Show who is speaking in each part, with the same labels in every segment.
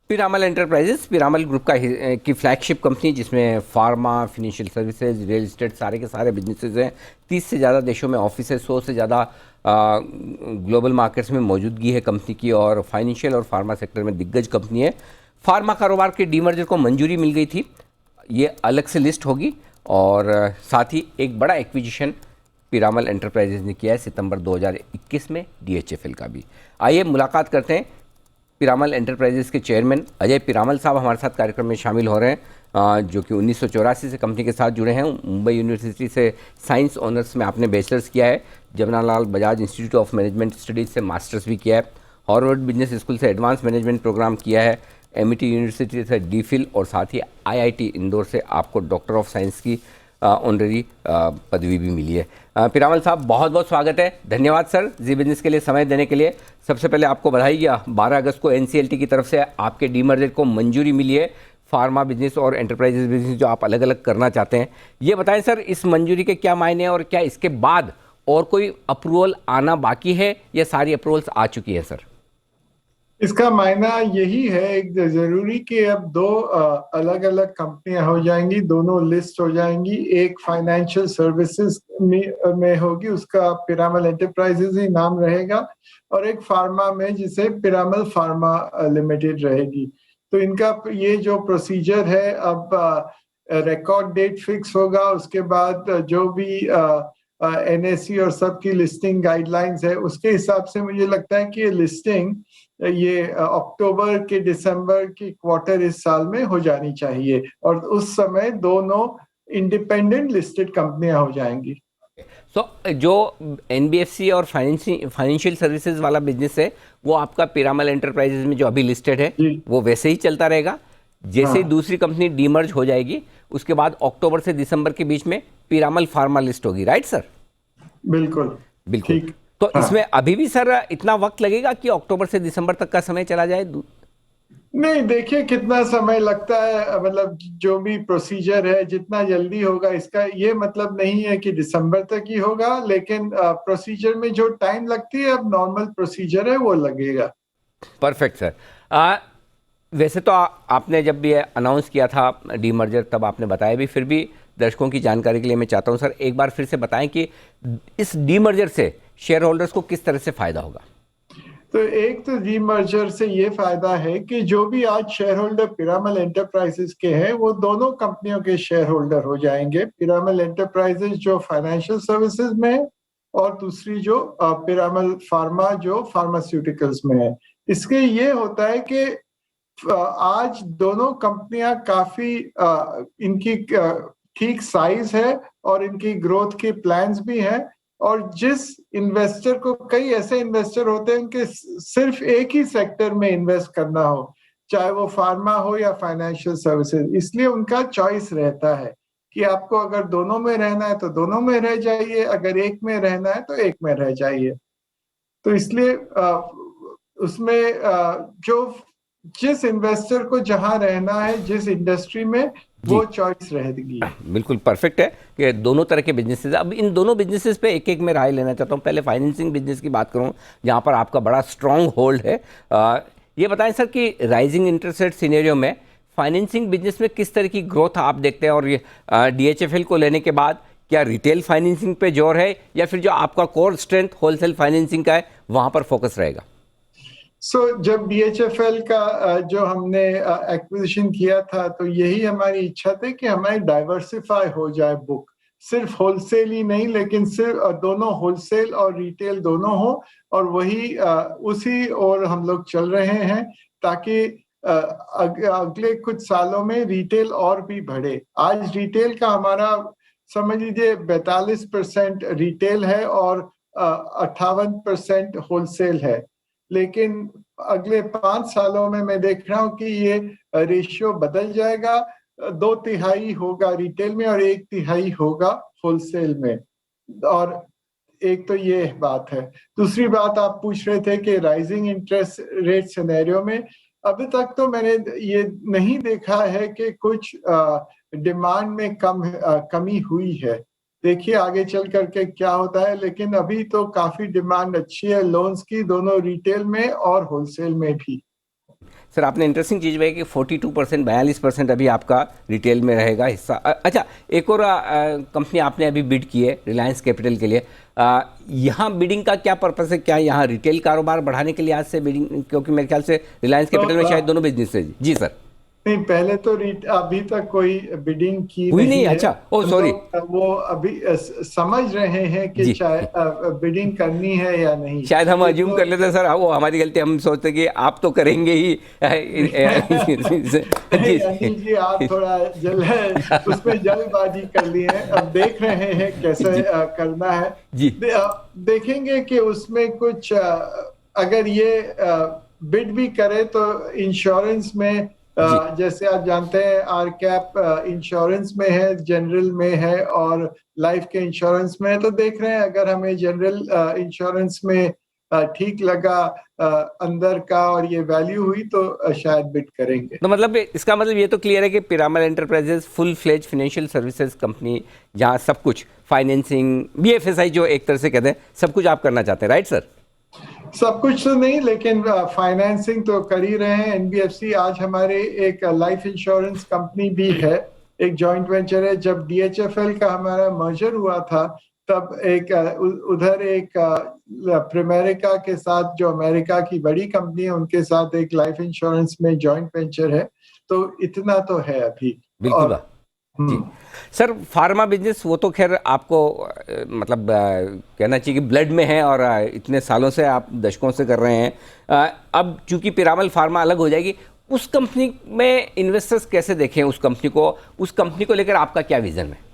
Speaker 1: Piramal enterprises Piramal group की flagship company, जिसमें pharma, financial services, real estate सारे के सारे बिजनेसेस हैं। 30 से ज़्यादा देशों में ऑफिस है, 100 से ज़्यादा ग्लोबल मार्केट्स में मौजूदगी है कंपनी की, और फाइनेंशियल और फार्मा सेक्टर में दिग्गज कंपनी है। फार्मा कारोबार के डीमर्जर को मंजूरी मिल गई थी, ये अलग से लिस्ट होगी। और साथ ही एक बड़ा एक्विजिशन पिरामल एंटरप्राइजेज ने किया है सितंबर 2021 में DHFL का भी। आइए मुलाकात करते हैं। पिरामल एंटरप्राइजेस के चेयरमैन अजय पिरामल साहब हमारे साथ कार्यक्रम में शामिल हो रहे हैं, जो कि 1984 से कंपनी के साथ जुड़े हैं। मुंबई यूनिवर्सिटी से साइंस ऑनर्स में आपने बैचलर्स किया है, Jawaharlal Bajaj institute of management studies से मास्टर्स भी किया है, हार्वर्ड बिजनेस स्कूल से एडवांस मैनेजमेंट प्रोग्राम किया है, MIT यूनिवर्सिटी से DPhil, और साथ ही IIT इंदौर से आपको डॉक्टर ऑफ साइंस की ऑनररी पदवी भी मिली है। पिरामल साहब, बहुत बहुत स्वागत है। धन्यवाद सर जी बिजनेस के लिए समय देने के लिए। सबसे पहले आपको बधाई। 12 अगस्त को NCLT की तरफ से आपके डीमर्जर को मंजूरी मिली है, फार्मा बिजनेस और एंटरप्राइजेस बिजनेस जो आप अलग अलग करना चाहते हैं। ये बताएं सर, इस मंजूरी के क्या मायने हैं, और क्या इसके बाद और कोई अप्रूवल आना बाकी है या सारी अप्रूवल्स आ चुकी है सर?
Speaker 2: इसका मायना यही है, एक जरूरी कि अब दो अलग अलग कंपनियां हो जाएंगी, दोनों लिस्ट हो जाएंगी। एक फाइनेंशियल सर्विसेज में होगी, उसका पिरामल एंटरप्राइजेज ही नाम रहेगा, और एक फार्मा में जिसे पिरामल फार्मा लिमिटेड रहेगी। तो इनका ये जो प्रोसीजर है, अब रिकॉर्ड डेट फिक्स होगा, उसके बाद जो भी NSE और सबकी लिस्टिंग गाइडलाइंस है, उसके हिसाब से मुझे लगता है कि ये लिस्टिंग ये अक्टूबर के दिसंबर की क्वार्टर इस साल में हो जानी चाहिए, और उस समय दोनों इंडिपेंडेंट लिस्टेड कंपनियां हो जाएंगी।
Speaker 1: जो NBFC और फाइनेंशियल सर्विसेज वाला बिजनेस है, वो आपका पिरामल एंटरप्राइजेज में जो अभी लिस्टेड है वो वैसे ही चलता रहेगा। जैसे ही दूसरी कंपनी डीमर्ज हो जाएगी, उसके बाद अक्टूबर से दिसंबर के बीच में पिरामल फार्मा लिस्ट होगी, राइट सर?
Speaker 2: बिल्कुल
Speaker 1: बिल्कुल।
Speaker 2: ठीक।
Speaker 1: तो इसमें अभी भी सर इतना वक्त लगेगा कि अक्टूबर से दिसंबर तक का समय चला जाए?
Speaker 2: नहीं, देखिए कितना समय लगता है, मतलब जो भी प्रोसीजर है जितना जल्दी होगा, इसका ये मतलब नहीं है कि दिसंबर तक ही होगा, लेकिन प्रोसीजर में जो टाइम लगती है, अब नॉर्मल प्रोसीजर है वो लगेगा।
Speaker 1: Perfect sir. वैसे तो आपने जब ये अनाउंस किया था डीमर्जर, तब आपने बताया भी, फिर भी दर्शकों की जानकारी के लिए मैं चाहता हूं सर, एक बार फिर से बताएं कि इस डीमर्जर से शेयर होल्डर्स को किस तरह से फायदा होगा।
Speaker 2: तो एक तो डीमर्जर से ये फायदा है कि जो भी आज शेयर होल्डर पिरामल एंटरप्राइजेस के हैं, वो दोनों कंपनियों के शेयर होल्डर हो जाएंगे। पिरामल एंटरप्राइजेस जो फाइनेंशियल सर्विसेज में है, और दूसरी जो पिरामल फार्मा जो फार्मास्यूटिकल्स में है। इसके ये होता है कि आज दोनों कंपनियां काफी इनकी ठीक साइज है, और इनकी ग्रोथ की प्लान्स भी हैं। और जिस इन्वेस्टर को, कई ऐसे इन्वेस्टर होते हैं उनके सिर्फ एक ही सेक्टर में इन्वेस्ट करना हो, चाहे वो फार्मा हो या फाइनेंशियल सर्विसेज, इसलिए उनका चॉइस रहता है कि आपको अगर दोनों में रहना है तो दोनों में रह जाइए, अगर एक में रहना है तो एक में रह जाइए। तो इसलिए उसमें जो जिस इन्वेस्टर को जहां रहना है, जिस इंडस्ट्री में, वो चॉइस रहेगी।
Speaker 1: बिल्कुल परफेक्ट है कि दोनों तरह के बिजनेसेस। अब इन दोनों बिजनेसेस पे एक एक में राय लेना चाहता हूँ। पहले फाइनेंसिंग बिजनेस की बात करूँ, जहाँ पर आपका बड़ा स्ट्रॉन्ग होल्ड है। ये बताएं सर कि राइजिंग इंटरेस्ट रेट सिनेरियो में फाइनेंसिंग बिजनेस में किस तरह की ग्रोथ आप देखते हैं, और ये DHFL को लेने के बाद क्या रिटेल फाइनेंसिंग पे जोर है, या फिर जो आपका कोर स्ट्रेंथ होलसेल फाइनेंसिंग का है वहाँ पर फोकस रहेगा?
Speaker 2: जब DHFL का जो हमने एक्विजिशन किया था, तो यही हमारी इच्छा थी कि हमारी डाइवर्सिफाई हो जाए बुक, सिर्फ होलसेल ही नहीं, लेकिन सिर्फ दोनों होलसेल और रिटेल दोनों हो, और वही उसी और हम लोग चल रहे हैं, ताकि अगले कुछ सालों में रिटेल और भी बढ़े। आज रिटेल का हमारा समझ लीजिए 42% रिटेल है और 58% होलसेल है, लेकिन अगले 5 सालों में मैं देख रहा हूं कि ये रेशियो बदल जाएगा। 2/3 होगा रिटेल में और 1/3 होगा होलसेल में। और एक तो ये बात है। दूसरी बात आप पूछ रहे थे कि राइजिंग इंटरेस्ट रेट सिनेरियो में, अभी तक तो मैंने ये नहीं देखा है कि कुछ डिमांड में कमी हुई है। देखिए आगे चल करके क्या होता है, लेकिन अभी तो काफी डिमांड अच्छी है लोन्स की, दोनों रिटेल में और होलसेल में भी।
Speaker 1: सर आपने इंटरेस्टिंग चीज़ बताई कि 42% 42% अभी आपका रिटेल में रहेगा हिस्सा। अच्छा, एक और कंपनी आपने अभी बिड की है रिलायंस कैपिटल के लिए। यहाँ बिडिंग का क्या पर्पस है? क्या यहाँ रिटेल कारोबार बढ़ाने के लिए आज से बिडिंग, क्योंकि मेरे ख्याल से रिलायंस कैपिटल में शायद दोनों बिजनेस है। जी सर।
Speaker 2: नहीं, पहले तो अभी तक कोई बिडिंग की
Speaker 1: हुई नहीं?
Speaker 2: नहीं है।
Speaker 1: अच्छा, ओ सॉरी।
Speaker 2: वो अभी समझ रहे हैं कि
Speaker 1: जी
Speaker 2: चाहे बिडिंग करनी है या नहीं।
Speaker 1: शायद हम
Speaker 2: ये
Speaker 1: अज्यूम
Speaker 2: तो
Speaker 1: कर लेते हैं सर, वो हमारी गलती, हम सोचते कि आप तो करेंगे ही। जी
Speaker 2: अनिल जी, आप थोड़ा उसमें जल्दबाजी कर ली है। अब देख रहे हैं कैसे
Speaker 1: जी
Speaker 2: करना है।
Speaker 1: जी
Speaker 2: देखेंगे कि उसमें कुछ अगर ये बिड भी करे तो इंश्योरेंस में
Speaker 1: जी
Speaker 2: जैसे आप जानते हैं आर कैप इंश्योरेंस में है, जनरल में है और लाइफ के इंश्योरेंस में है। तो देख रहे हैं अगर हमें जनरल इंश्योरेंस में ठीक लगा अंदर का और ये वैल्यू हुई तो शायद बिड करेंगे।
Speaker 1: तो मतलब इसका मतलब ये तो क्लियर है कि Piramal Enterprises full fledge financial services company, जहाँ सब कुछ फाइनेंसिंग, बीएफएसआई जो एक तरह से कहते हैं, सब कुछ आप करना चाहते हैं, राइट सर?
Speaker 2: सब कुछ तो नहीं, लेकिन फाइनेंसिंग तो कर ही रहे हैं। एनबीएफसी आज हमारे एक लाइफ इंश्योरेंस कंपनी भी है, एक जॉइंट वेंचर है। जब डीएचएफएल का हमारा मर्जर हुआ था तब एक उधर एक प्रिमेरिका के साथ, जो अमेरिका की बड़ी कंपनी है, उनके साथ एक लाइफ इंश्योरेंस में जॉइंट वेंचर है। तो इतना तो है अभी।
Speaker 1: बिल्कुल
Speaker 2: और
Speaker 1: जी सर, फार्मा बिजनेस वो तो खैर आपको मतलब कहना चाहिए कि ब्लड में है, और इतने सालों से आप दशकों से कर रहे हैं। अब चूंकि पिरामल फार्मा अलग हो जाएगी, उस कंपनी में इन्वेस्टर्स कैसे देखें उस कंपनी को लेकर आपका क्या विजन है?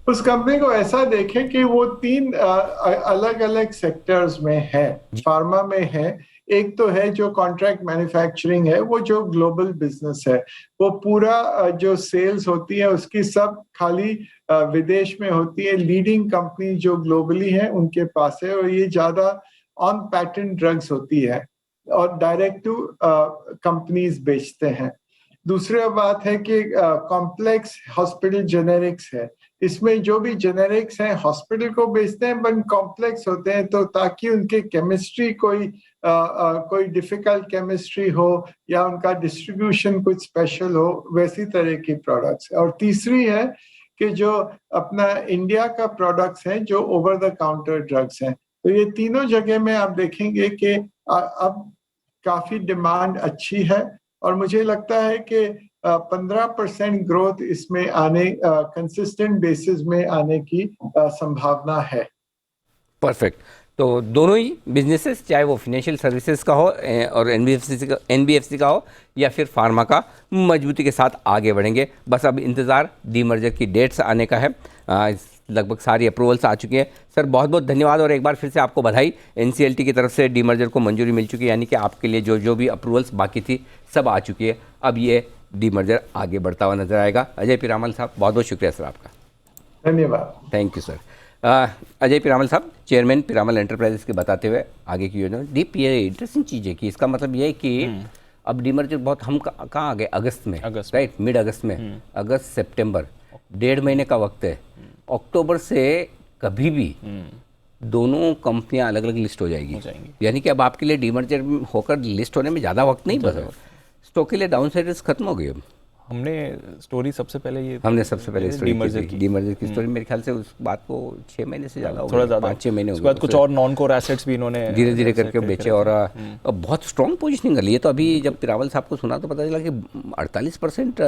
Speaker 2: उस कंपनी को ऐसा देखें कि वो 3 अलग अलग सेक्टर्स में है। फार्मा में है, एक तो है जो कॉन्ट्रैक्ट मैन्युफैक्चरिंग है, वो जो ग्लोबल बिजनेस है। वो पूरा जो सेल्स होती है उसकी सब खाली विदेश में होती है। लीडिंग कंपनी जो ग्लोबली है उनके पास है, और ये ज्यादा ऑन पैटेंट ड्रग्स होती है और डायरेक्ट टू कंपनीज बेचते हैं। दूसरा बात है कि कॉम्प्लेक्स हॉस्पिटल जेनेरिक्स है। इसमें जो भी जेनेरिक्स हैं हॉस्पिटल को बेचते हैं, बट कॉम्प्लेक्स होते हैं, तो ताकि उनके केमिस्ट्री कोई डिफिकल्ट केमिस्ट्री हो या उनका डिस्ट्रीब्यूशन कुछ स्पेशल हो, वैसी तरह की प्रोडक्ट्स। और तीसरी है कि जो अपना इंडिया का प्रोडक्ट्स हैं जो ओवर द काउंटर ड्रग्स हैं। तो ये तीनों जगह में आप देखेंगे कि अब काफी डिमांड अच्छी है, और मुझे लगता है कि 15% ग्रोथ इसमें आने, कंसिस्टेंट बेसिस में आने की संभावना है।
Speaker 1: परफेक्ट। तो दोनों ही बिजनेसेस, चाहे वो फाइनेंशियल सर्विसेज का हो और एनबीएफसी का हो या फिर फार्मा का, मजबूती के साथ आगे बढ़ेंगे। बस अब इंतज़ार डीमर्जर की डेट्स आने का है। लगभग सारी अप्रूवल्स आ चुकी हैं। सर बहुत बहुत धन्यवाद, और एक बार फिर से आपको बधाई। एनसीएलटी की तरफ से डीमर्जर को मंजूरी मिल चुकी है, यानी कि आपके लिए जो भी अप्रूवल्स बाकी थी सब आ चुकी है। अब ये डीमर्जर आगे बढ़ता हुआ नजर आएगा। अजय पिरामल साहब, बहुत बहुत शुक्रिया सर आपका।
Speaker 2: धन्यवाद।
Speaker 1: Thank you sir. Ajay Piramal साहब, चेयरमैन पिरामल एंटरप्राइजेस के बताते हुए आगे की योजना डीप। ये इंटरेस्टिंग चीज़ है कि इसका मतलब ये है कि अब डीमर्जर बहुत, हम कहाँ आ गए, अगस्त में, राइट, मिड अगस्त में, अगस्त सितंबर, 1.5 महीने का वक्त है। अक्टूबर से कभी भी दोनों कंपनियां अलग अलग लिस्ट हो जाएगी, यानी कि अब आपके लिए डीमर्जर होकर लिस्ट होने में ज़्यादा वक्त नहीं बचा। स्टॉक के लिए डाउन साइड रिस्क खत्म हो गई। अब
Speaker 3: हमने स्टोरी सबसे पहले
Speaker 1: डीमर्जर की स्टोरी, मेरे ख्याल से उस बात को 6 महीने से ज़्यादा हो
Speaker 3: थोड़ा
Speaker 1: गया,
Speaker 3: ज़्यादा
Speaker 1: 5-6 महीने हो
Speaker 3: उसके
Speaker 1: गए।
Speaker 3: बाद कुछ और नॉन कोर एसेट्स भी इन्होंने
Speaker 1: धीरे धीरे करके बेचे, और बहुत स्ट्रॉन्ग पोजीशनिंग कर ली है। तो अभी जब पिरामल साहब को सुना तो पता चला कि 48%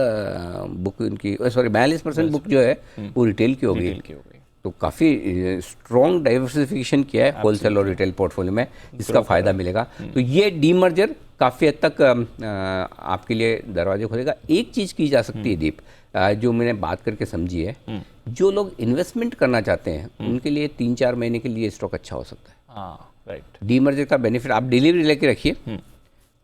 Speaker 1: बुक इनकी, सॉरी 42% बुक जो है वो रिटेल की हो गई। तो काफ़ी स्ट्रॉन्ग डाइवर्सिफिकेशन किया है होलसेल और रिटेल पोर्टफोलियो में, जिसका फ़ायदा मिलेगा। तो ये डीमर्जर काफ़ी हद तक आपके लिए दरवाजे खोलेगा। एक चीज़ की जा सकती है दीप, जो मैंने बात करके समझी है, जो लोग इन्वेस्टमेंट करना चाहते हैं उनके लिए 3-4 महीने के लिए स्टॉक अच्छा हो सकता है।
Speaker 3: हाँ राइट।
Speaker 1: डीमर्जर का बेनिफिट आप डिलीवरी लेके रखिए।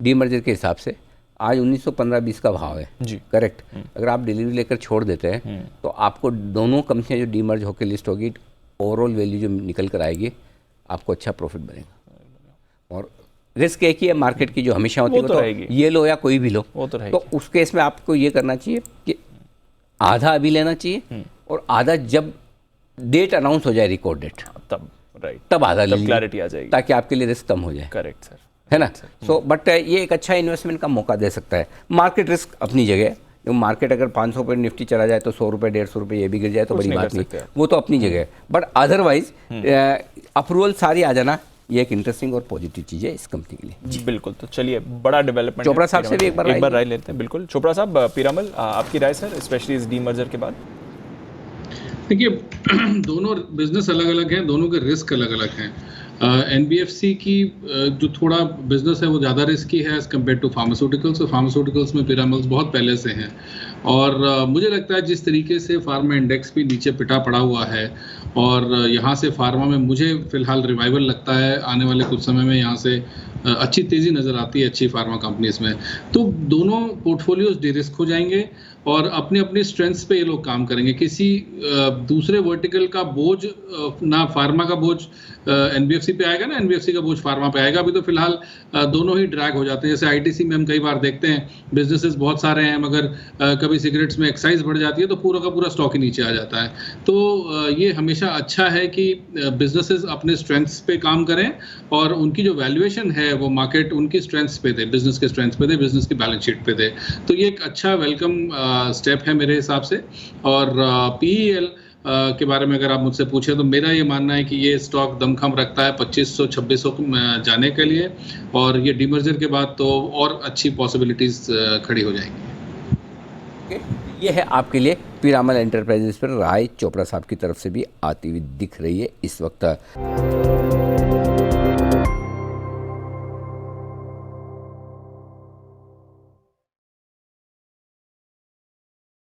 Speaker 1: डीमर्जर के हिसाब से आज 1915-20 का भाव है
Speaker 3: जी,
Speaker 1: करेक्ट। अगर आप डिलीवरी लेकर छोड़ देते हैं तो आपको दोनों कंपनियां जो डीमर्ज होकर लिस्ट होगी, ओवरऑल वैल्यू जो निकल कर आएगी, आपको अच्छा प्रॉफिट बनेगा। और रिस्क एक ही है मार्केट की, जो हमेशा होती है, तो ये लो या कोई भी लो,
Speaker 3: वो तो
Speaker 1: तो उस केस में आपको ये करना चाहिए कि आधा अभी लेना चाहिए और आधा जब डेट अनाउंस हो जाए, रिकॉर्ड डेट,
Speaker 3: तब राइट,
Speaker 1: तब आधा ले लीजिए,
Speaker 3: क्लैरिटी आ जाएगी,
Speaker 1: ताकि आपके लिए रिस्क कम हो जाए।
Speaker 3: Correct sir.
Speaker 1: है ना। सो बट ये एक अच्छा इन्वेस्टमेंट का मौका दे सकता है। मार्केट रिस्क अपनी जगह है, मार्केट अगर 500 पे निफ्टी चला जाए तो 100 रुपये 150 रुपये ये भी गिर जाए तो बड़ी
Speaker 3: नहीं
Speaker 1: बात
Speaker 3: कर
Speaker 1: नहीं,
Speaker 3: सकते।
Speaker 1: वो तो अपनी जगह है। बट अदरवाइज अप्रूवल सारी आ जाना ये एक इंटरेस्टिंग और पॉजिटिव चीज़ है इस कंपनी के लिए।
Speaker 3: जी बिल्कुल। तो चलिए, बड़ा डेवलपमेंट
Speaker 1: चोपड़ा साहब से भी एक बार
Speaker 3: राय लेते हैं। बिल्कुल चोपड़ा साहब, पीरामल आपकी राय सर, स्पेशली इस डीमर्जर के बाद।
Speaker 4: देखिए, दोनों बिजनेस अलग अलग हैं, दोनों के रिस्क अलग अलग हैं। एनबीएफसी की जो थोड़ा बिजनेस है वो ज़्यादा रिस्की है एज़ कम्पेयर टू फार्मास्यूटिकल्स, और फार्मास्यूटिकल्स में पिरामल्स बहुत पहले से हैं। और मुझे लगता है जिस तरीके से फार्मा इंडेक्स भी नीचे पिटा पड़ा हुआ है, और यहाँ से फार्मा में मुझे फ़िलहाल रिवाइवल लगता है, आने वाले कुछ समय में यहाँ से अच्छी तेज़ी नज़र आती है अच्छी फार्मा कंपनीज में। तो दोनों पोर्टफोलियोज डिरिस्क हो जाएंगे और अपने अपने स्ट्रेंथ्स पे ये लोग काम करेंगे। किसी दूसरे वर्टिकल का बोझ, ना फार्मा का बोझ एनबीएफसी पे आएगा, ना एनबीएफसी का बोझ फार्मा पे आएगा। अभी तो फिलहाल दोनों ही ड्रैग हो जाते हैं। जैसे आईटीसी में हम कई बार देखते हैं बिजनेसेस बहुत सारे हैं, मगर कभी सिगरेट्स में एक्साइज बढ़ जाती है तो पूरा का पूरा स्टॉक ही नीचे आ जाता है। तो ये हमेशा अच्छा है कि बिजनेसेस अपने स्ट्रेंथ्स पे काम करें और उनकी जो वैल्यूएशन है वो मार्केट उनकी स्ट्रेंथ्स पे दे, बिजनेस के स्ट्रेंथ्स पे दे, बिजनेस की बैलेंस शीट पे दे। तो ये एक अच्छा वेलकम स्टेप है मेरे हिसाब से। और पीईएल के बारे में अगर आप मुझसे पूछें तो मेरा ये मानना है कि ये स्टॉक दमखम रखता है 2500-2600 जाने के लिए, और ये डीमर्जर के बाद तो और अच्छी पॉसिबिलिटीज खड़ी हो जाएंगी।
Speaker 1: ये है आपके लिए पीरामल एंटरप्राइजेस पर राय चोपड़ा साहब की तरफ से भी आती हुई दिख रही है इस वक्त।